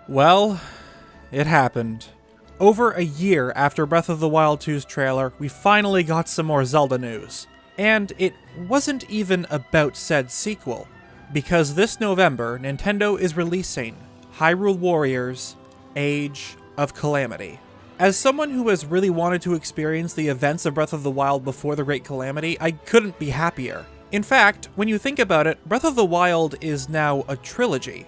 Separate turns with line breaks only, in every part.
Well, it happened. Over a year after Breath of the Wild 2's trailer, we finally got some more Zelda news. And it wasn't even about said sequel, because this November, Nintendo is releasing Hyrule Warriors: Age of Calamity. As someone who has really wanted to experience the events of Breath of the Wild before the Great Calamity, I couldn't be happier. In fact, when you think about it, Breath of the Wild is now a trilogy.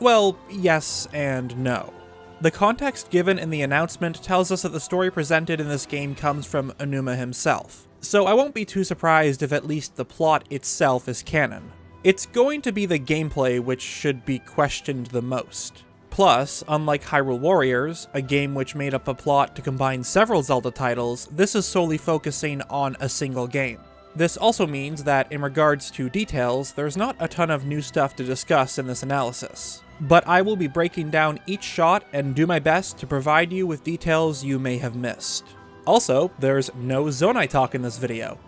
Well, yes and no. The context given in the announcement tells us that the story presented in this game comes from Aonuma himself, so I won't be too surprised if at least the plot itself is canon. It's going to be the gameplay which should be questioned the most. Plus, unlike Hyrule Warriors, a game which made up a plot to combine several Zelda titles, this is solely focusing on a single game. This also means that in regards to details, there's not a ton of new stuff to discuss in this analysis. But I will be breaking down each shot and do my best to provide you with details you may have missed. Also, there's no Zonai talk in this video,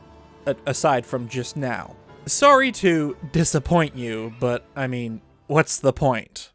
aside from just now. Sorry to disappoint you, but I mean, what's the point?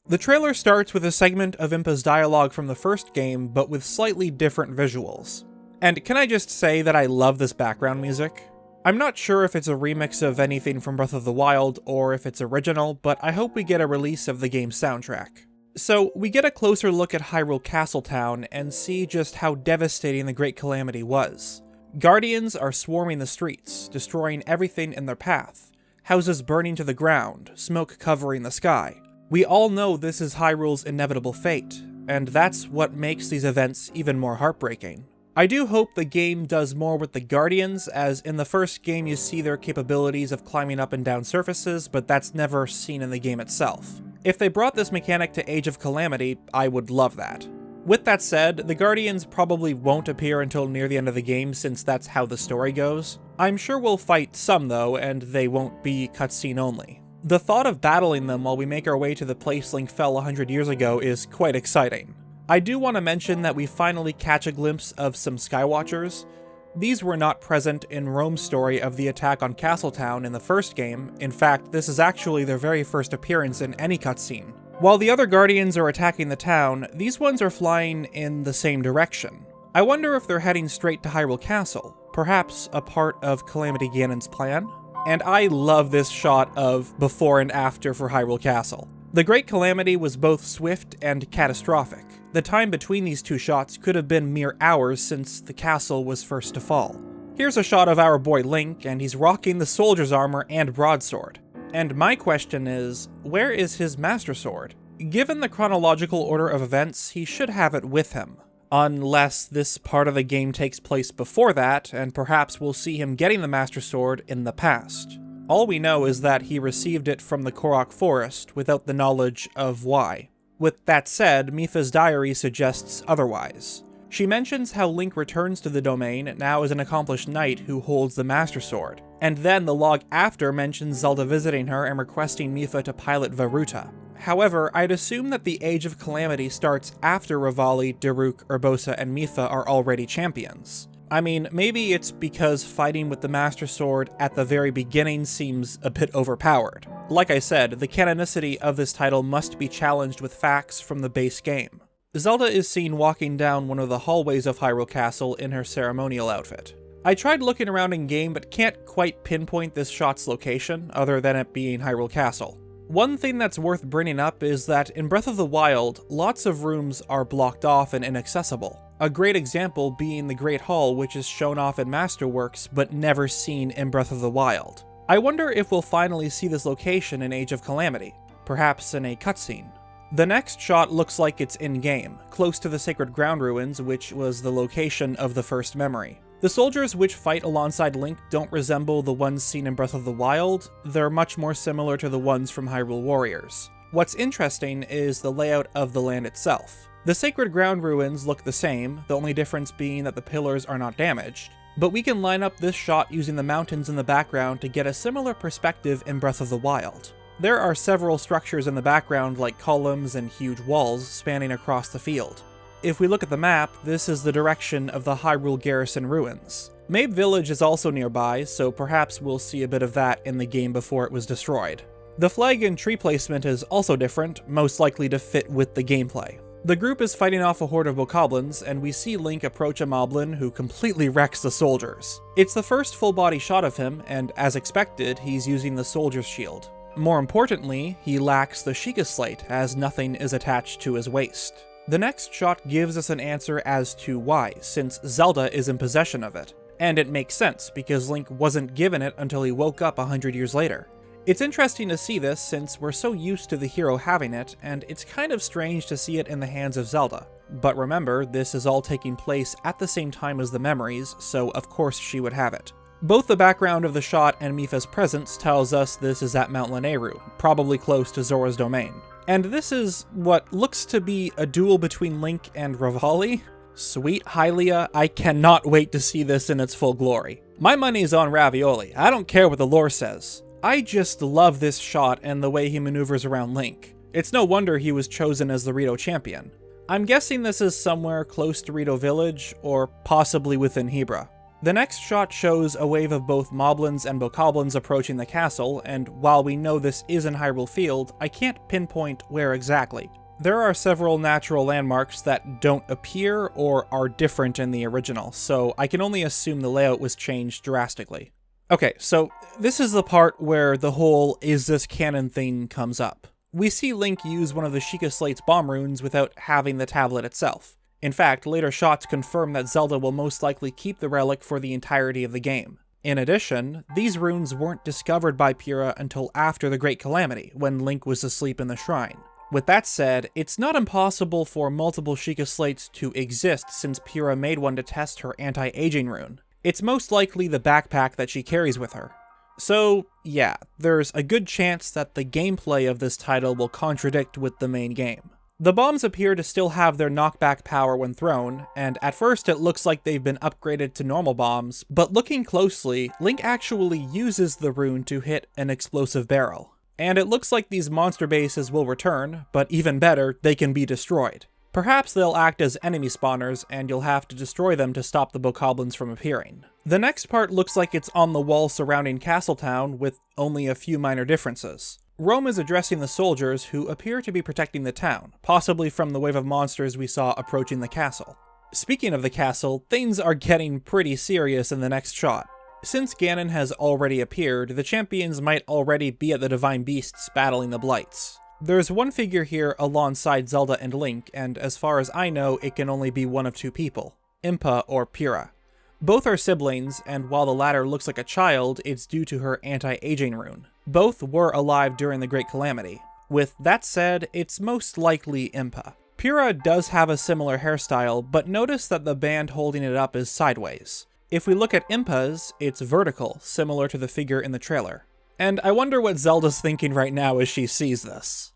The trailer starts with a segment of Impa's dialogue from the first game, but with slightly different visuals. And can I just say that I love this background music? I'm not sure if it's a remix of anything from Breath of the Wild or if it's original, but I hope we get a release of the game's soundtrack. So, we get a closer look at Hyrule Castletown and see just how devastating the Great Calamity was. Guardians are swarming the streets, destroying everything in their path. Houses burning to the ground, smoke covering the sky. We all know this is Hyrule's inevitable fate, and that's what makes these events even more heartbreaking. I do hope the game does more with the Guardians, as in the first game you see their capabilities of climbing up and down surfaces, but that's never seen in the game itself. If they brought this mechanic to Age of Calamity, I would love that. With that said, the Guardians probably won't appear until near the end of the game since that's how the story goes. I'm sure we'll fight some though, and they won't be cutscene only. The thought of battling them while we make our way to the place Link fell 100 years ago is quite exciting. I do want to mention that we finally catch a glimpse of some Skywatchers. These were not present in Rome's story of the attack on Castletown in the first game. In fact, this is actually their very first appearance in any cutscene. While the other Guardians are attacking the town, these ones are flying in the same direction. I wonder if they're heading straight to Hyrule Castle, perhaps a part of Calamity Ganon's plan? And I love this shot of before and after for Hyrule Castle. The Great Calamity was both swift and catastrophic. The time between these two shots could have been mere hours since the castle was first to fall. Here's a shot of our boy Link, and he's rocking the soldier's armor and broadsword. And my question is, where is his Master Sword? Given the chronological order of events, he should have it with him. Unless this part of the game takes place before that, and perhaps we'll see him getting the Master Sword in the past. All we know is that he received it from the Korok Forest without the knowledge of why. With that said, Mipha's diary suggests otherwise. She mentions how Link returns to the domain now as an accomplished knight who holds the Master Sword, and then the log after mentions Zelda visiting her and requesting Mipha to pilot Varuta. However, I'd assume that the Age of Calamity starts after Revali, Daruk, Urbosa, and Mipha are already champions. I mean, maybe it's because fighting with the Master Sword at the very beginning seems a bit overpowered. Like I said, the canonicity of this title must be challenged with facts from the base game. Zelda is seen walking down one of the hallways of Hyrule Castle in her ceremonial outfit. I tried looking around in-game but can't quite pinpoint this shot's location, other than it being Hyrule Castle. One thing that's worth bringing up is that in Breath of the Wild, lots of rooms are blocked off and inaccessible. A great example being the Great Hall, which is shown off in Masterworks but never seen in Breath of the Wild. I wonder if we'll finally see this location in Age of Calamity, perhaps in a cutscene. The next shot looks like it's in-game, close to the Sacred Ground ruins, which was the location of the first memory. The soldiers which fight alongside Link don't resemble the ones seen in Breath of the Wild, they're much more similar to the ones from Hyrule Warriors. What's interesting is the layout of the land itself. The Sacred Ground ruins look the same, the only difference being that the pillars are not damaged, but we can line up this shot using the mountains in the background to get a similar perspective in Breath of the Wild. There are several structures in the background like columns and huge walls spanning across the field. If we look at the map, this is the direction of the Hyrule Garrison ruins. Mabe Village is also nearby, so perhaps we'll see a bit of that in the game before it was destroyed. The flag and tree placement is also different, most likely to fit with the gameplay. The group is fighting off a horde of bokoblins, and we see Link approach a moblin who completely wrecks the soldiers. It's the first full-body shot of him, and as expected, he's using the soldier's shield. More importantly, he lacks the Sheikah Slate, as nothing is attached to his waist. The next shot gives us an answer as to why, since Zelda is in possession of it. And it makes sense, because Link wasn't given it until he woke up 100 years later. It's interesting to see this since we're so used to the hero having it, and it's kind of strange to see it in the hands of Zelda. But remember, this is all taking place at the same time as the memories, so of course she would have it. Both the background of the shot and Mipha's presence tells us this is at Mount Lanayru, probably close to Zora's domain. And this is what looks to be a duel between Link and Revali. Sweet Hylia, I cannot wait to see this in its full glory. My money's on Ravioli, I don't care what the lore says. I just love this shot and the way he maneuvers around Link. It's no wonder he was chosen as the Rito champion. I'm guessing this is somewhere close to Rito Village, or possibly within Hebra. The next shot shows a wave of both moblins and bokoblins approaching the castle, and while we know this is in Hyrule Field, I can't pinpoint where exactly. There are several natural landmarks that don't appear or are different in the original, so I can only assume the layout was changed drastically. Okay, so this is the part where the whole "is this canon" thing comes up. We see Link use one of the Sheikah Slate's bomb runes without having the tablet itself. In fact, later shots confirm that Zelda will most likely keep the relic for the entirety of the game. In addition, these runes weren't discovered by Pyrrha until after the Great Calamity, when Link was asleep in the shrine. With that said, it's not impossible for multiple Sheikah Slates to exist since Pyrrha made one to test her anti-aging rune. It's most likely the backpack that she carries with her. So, yeah, there's a good chance that the gameplay of this title will contradict with the main game. The bombs appear to still have their knockback power when thrown, and at first it looks like they've been upgraded to normal bombs, but looking closely, Link actually uses the rune to hit an explosive barrel. And it looks like these monster bases will return, but even better, they can be destroyed. Perhaps they'll act as enemy spawners, and you'll have to destroy them to stop the bokoblins from appearing. The next part looks like it's on the wall surrounding Castletown, with only a few minor differences. Rome is addressing the soldiers, who appear to be protecting the town, possibly from the wave of monsters we saw approaching the castle. Speaking of the castle, things are getting pretty serious in the next shot. Since Ganon has already appeared, the champions might already be at the Divine Beasts battling the Blights. There's one figure here alongside Zelda and Link, and as far as I know, it can only be one of two people, Impa or Pyrrha. Both are siblings, and while the latter looks like a child, it's due to her anti-aging rune. Both were alive during the Great Calamity. With that said, it's most likely Impa. Pyrrha does have a similar hairstyle, but notice that the band holding it up is sideways. If we look at Impa's, it's vertical, similar to the figure in the trailer. And I wonder what Zelda's thinking right now as she sees this.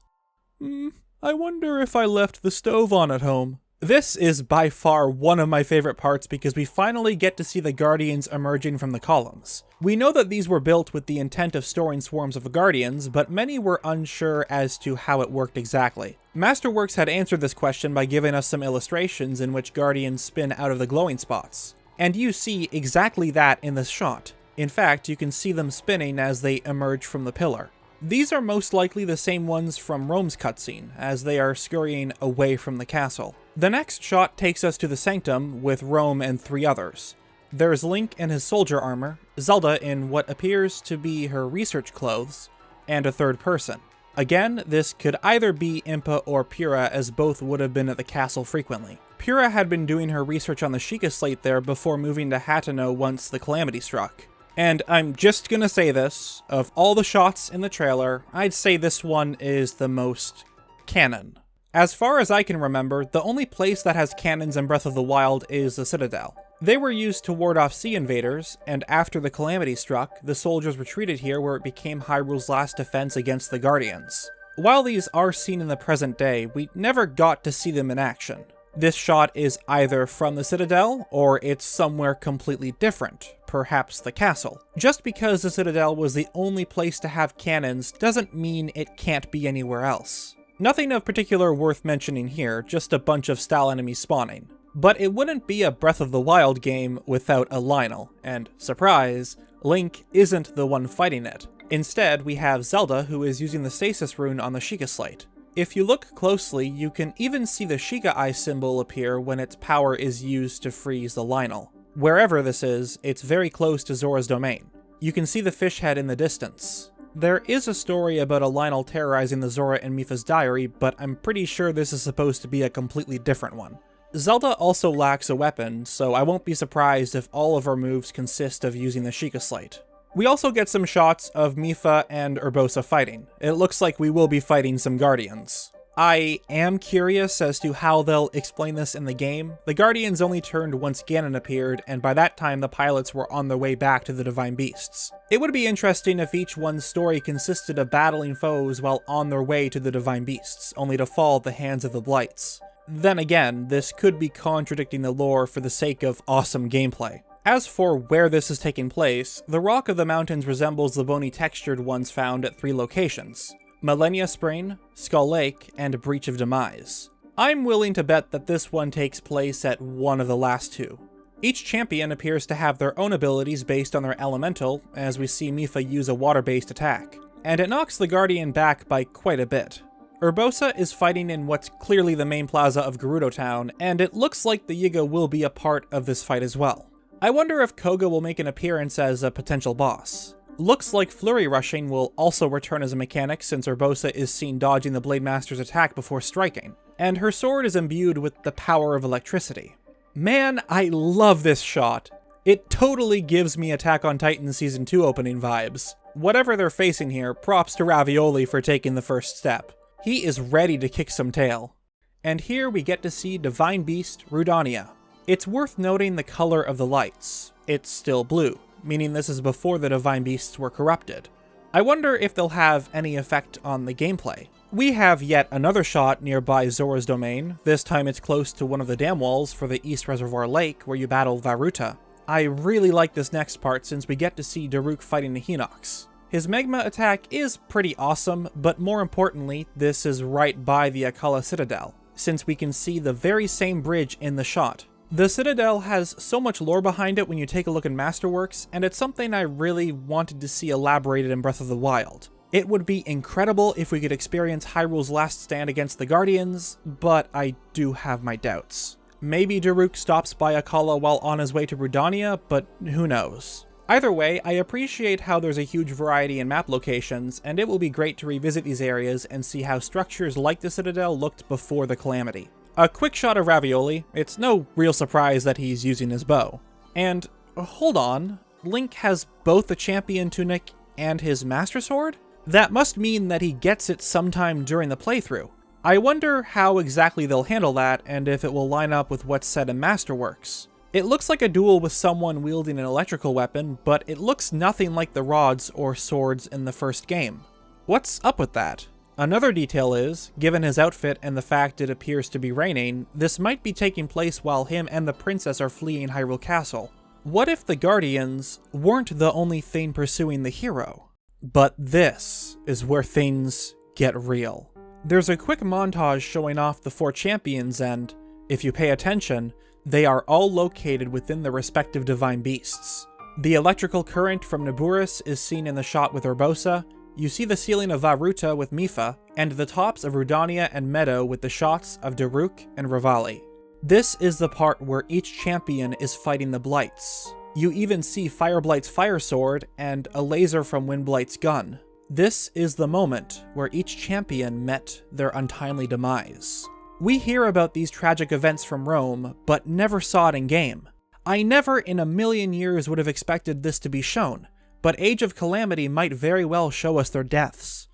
I wonder if I left the stove on at home. This is by far one of my favorite parts because we finally get to see the Guardians emerging from the columns. We know that these were built with the intent of storing swarms of Guardians, but many were unsure as to how it worked exactly. Masterworks had answered this question by giving us some illustrations in which Guardians spin out of the glowing spots. And you see exactly that in this shot. In fact, you can see them spinning as they emerge from the pillar. These are most likely the same ones from Rome's cutscene, as they are scurrying away from the castle. The next shot takes us to the Sanctum with Rome and three others. There's Link in his soldier armor, Zelda in what appears to be her research clothes, and a third person. Again, this could either be Impa or Pyrrha, as both would have been at the castle frequently. Pyrrha had been doing her research on the Sheikah Slate there before moving to Hateno once the Calamity struck. And I'm just gonna say this, of all the shots in the trailer, I'd say this one is the most canon. As far as I can remember, the only place that has cannons in Breath of the Wild is the Citadel. They were used to ward off sea invaders, and after the Calamity struck, the soldiers retreated here where it became Hyrule's last defense against the Guardians. While these are seen in the present day, we never got to see them in action. This shot is either from the Citadel, or it's somewhere completely different, perhaps the castle. Just because the Citadel was the only place to have cannons doesn't mean it can't be anywhere else. Nothing of particular worth mentioning here, just a bunch of style enemies spawning. But it wouldn't be a Breath of the Wild game without a Lionel, and surprise, Link isn't the one fighting it. Instead, we have Zelda, who is using the stasis rune on the Sheikah Slate. If you look closely, you can even see the Sheikah Eye symbol appear when its power is used to freeze the Lynel. Wherever this is, it's very close to Zora's domain. You can see the fish head in the distance. There is a story about a Lynel terrorizing the Zora in Mipha's diary, but I'm pretty sure this is supposed to be a completely different one. Zelda also lacks a weapon, so I won't be surprised if all of our moves consist of using the Sheikah Slate. We also get some shots of Mipha and Urbosa fighting. It looks like we will be fighting some Guardians. I am curious as to how they'll explain this in the game. The Guardians only turned once Ganon appeared, and by that time the pilots were on their way back to the Divine Beasts. It would be interesting if each one's story consisted of battling foes while on their way to the Divine Beasts, only to fall at the hands of the Blights. Then again, this could be contradicting the lore for the sake of awesome gameplay. As for where this is taking place, the rock of the mountains resembles the bony textured ones found at 3 locations: Millennia Spring, Skull Lake, and Breach of Demise. I'm willing to bet that this one takes place at one of the last 2. Each champion appears to have their own abilities based on their elemental, as we see Mipha use a water-based attack, and it knocks the Guardian back by quite a bit. Urbosa is fighting in what's clearly the main plaza of Gerudo Town, and it looks like the Yiga will be a part of this fight as well. I wonder if Koga will make an appearance as a potential boss. Looks like Flurry Rushing will also return as a mechanic since Urbosa is seen dodging the Blade Master's attack before striking, and her sword is imbued with the power of electricity. Man, I love this shot. It totally gives me Attack on Titan Season 2 opening vibes. Whatever they're facing here, props to Ravioli for taking the first step. He is ready to kick some tail. And here we get to see Divine Beast Rudania. It's worth noting the color of the lights. It's still blue, meaning this is before the Divine Beasts were corrupted. I wonder if they'll have any effect on the gameplay. We have yet another shot nearby Zora's domain. This time it's close to one of the dam walls for the East Reservoir Lake where you battle Varuta. I really like this next part since we get to see Daruk fighting the Hinox. His Magma attack is pretty awesome, but more importantly, this is right by the Akkala citadel, since we can see the very same bridge in the shot. The Citadel has so much lore behind it when you take a look in Masterworks, and it's something I really wanted to see elaborated in Breath of the Wild. It would be incredible if we could experience Hyrule's last stand against the Guardians, but I do have my doubts. Maybe Daruk stops by Akkala while on his way to Rudania, but who knows. Either way, I appreciate how there's a huge variety in map locations, and it will be great to revisit these areas and see how structures like the Citadel looked before the Calamity. A quick shot of Ravioli. It's no real surprise that he's using his bow. And, hold on, Link has both the Champion Tunic and his Master Sword? That must mean that he gets it sometime during the playthrough. I wonder how exactly they'll handle that, and if it will line up with what's said in Masterworks. It looks like a duel with someone wielding an electrical weapon, but it looks nothing like the rods or swords in the first game. What's up with that? Another detail is, given his outfit and the fact it appears to be raining, this might be taking place while him and the princess are fleeing Hyrule Castle. What if the Guardians weren't the only thing pursuing the hero? But this is where things get real. There's a quick montage showing off the 4 champions and, if you pay attention, they are all located within the respective Divine Beasts. The electrical current from Naburis is seen in the shot with Urbosa. You see the ceiling of Varuta with Mipha, and the tops of Rudania and Meadow with the shots of Daruk and Revali. This is the part where each champion is fighting the Blights. You even see Fireblight's fire sword and a laser from Windblight's gun. This is the moment where each champion met their untimely demise. We hear about these tragic events from Rome, but never saw it in game. I never in a million years would have expected this to be shown, but Age of Calamity might very well show us their deaths.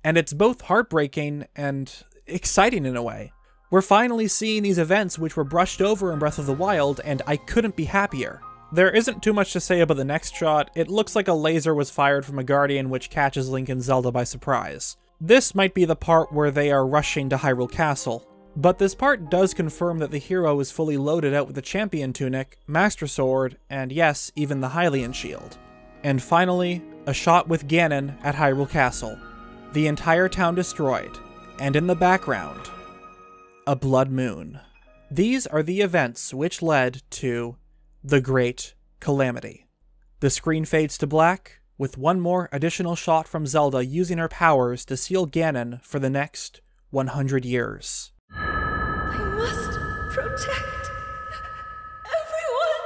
And it's both heartbreaking and exciting in a way. We're finally seeing these events which were brushed over in Breath of the Wild, and I couldn't be happier. There isn't too much to say about the next shot. It looks like a laser was fired from a Guardian which catches Link and Zelda by surprise. This might be the part where they are rushing to Hyrule Castle. But this part does confirm that the hero is fully loaded out with the Champion Tunic, Master Sword, and yes, even the Hylian Shield. And finally, a shot with Ganon at Hyrule Castle. The entire town destroyed, and in the background, a blood moon. These are the events which led to the Great Calamity. The screen fades to black with one more additional shot from Zelda using her powers to seal Ganon for the next 100 years.
I must protect everyone.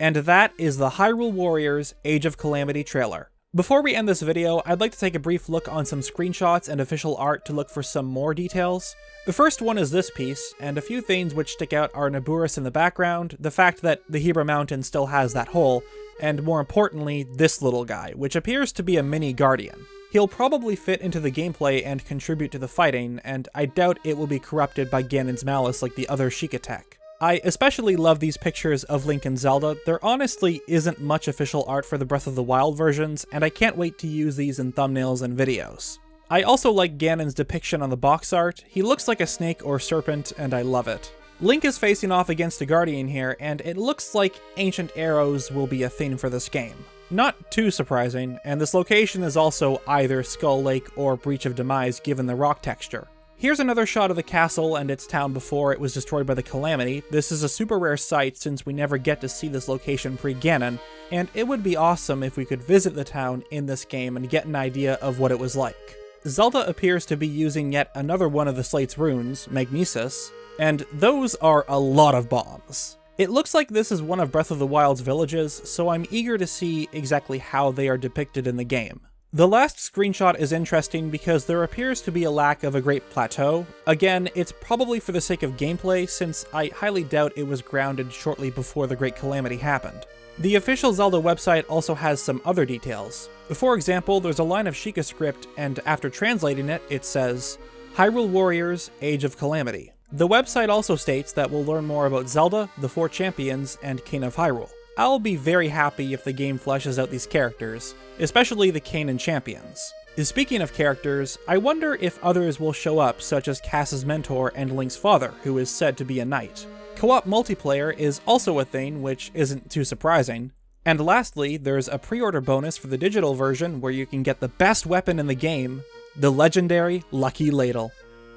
And that is the Hyrule Warriors Age of Calamity trailer. Before we end this video, I'd like to take a brief look on some screenshots and official art to look for some more details. The first one is this piece, and a few things which stick out are Naburis in the background, the fact that the Hebra Mountain still has that hole, and more importantly, this little guy, which appears to be a mini guardian. He'll probably fit into the gameplay and contribute to the fighting, and I doubt it will be corrupted by Ganon's malice like the other Sheikah tech. I especially love these pictures of Link and Zelda. There honestly isn't much official art for the Breath of the Wild versions, and I can't wait to use these in thumbnails and videos. I also like Ganon's depiction on the box art. He looks like a snake or serpent, and I love it. Link is facing off against a guardian here, and it looks like ancient arrows will be a thing for this game. Not too surprising, and this location is also either Skull Lake or Breach of Demise given the rock texture. Here's another shot of the castle and its town before it was destroyed by the Calamity. This is a super rare sight since we never get to see this location pre-Ganon, and it would be awesome if we could visit the town in this game and get an idea of what it was like. Zelda appears to be using yet another one of the slate's runes, Magnesis, and those are a lot of bombs. It looks like this is one of Breath of the Wild's villages, so I'm eager to see exactly how they are depicted in the game. The last screenshot is interesting because there appears to be a lack of a great plateau. Again, it's probably for the sake of gameplay since I highly doubt it was grounded shortly before the Great Calamity happened. The official Zelda website also has some other details. For example, there's a line of Sheikah script and after translating it, it says, Hyrule Warriors Age of Calamity. The website also states that we'll learn more about Zelda, the 4 champions, and King of Hyrule. I'll be very happy if the game fleshes out these characters, especially the canon champions. Speaking of characters, I wonder if others will show up, such as Cass's mentor and Link's father, who is said to be a knight. Co-op multiplayer is also a thing, which isn't too surprising. And lastly, there's a pre-order bonus for the digital version where you can get the best weapon in the game, the legendary Lucky Ladle.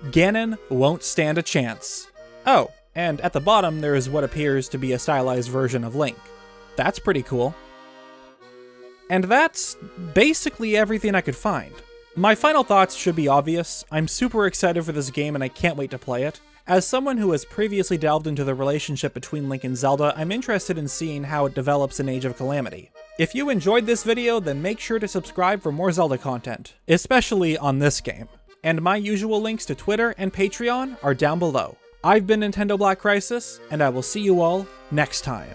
Ganon won't stand a chance. Oh, and at the bottom there is what appears to be a stylized version of Link. That's pretty cool. And that's basically everything I could find. My final thoughts should be obvious. I'm super excited for this game and I can't wait to play it. As someone who has previously delved into the relationship between Link and Zelda, I'm interested in seeing how it develops in Age of Calamity. If you enjoyed this video, then make sure to subscribe for more Zelda content, especially on this game. And my usual links to Twitter and Patreon are down below. I've been NintendoBlackCrisis, and I will see you all next time.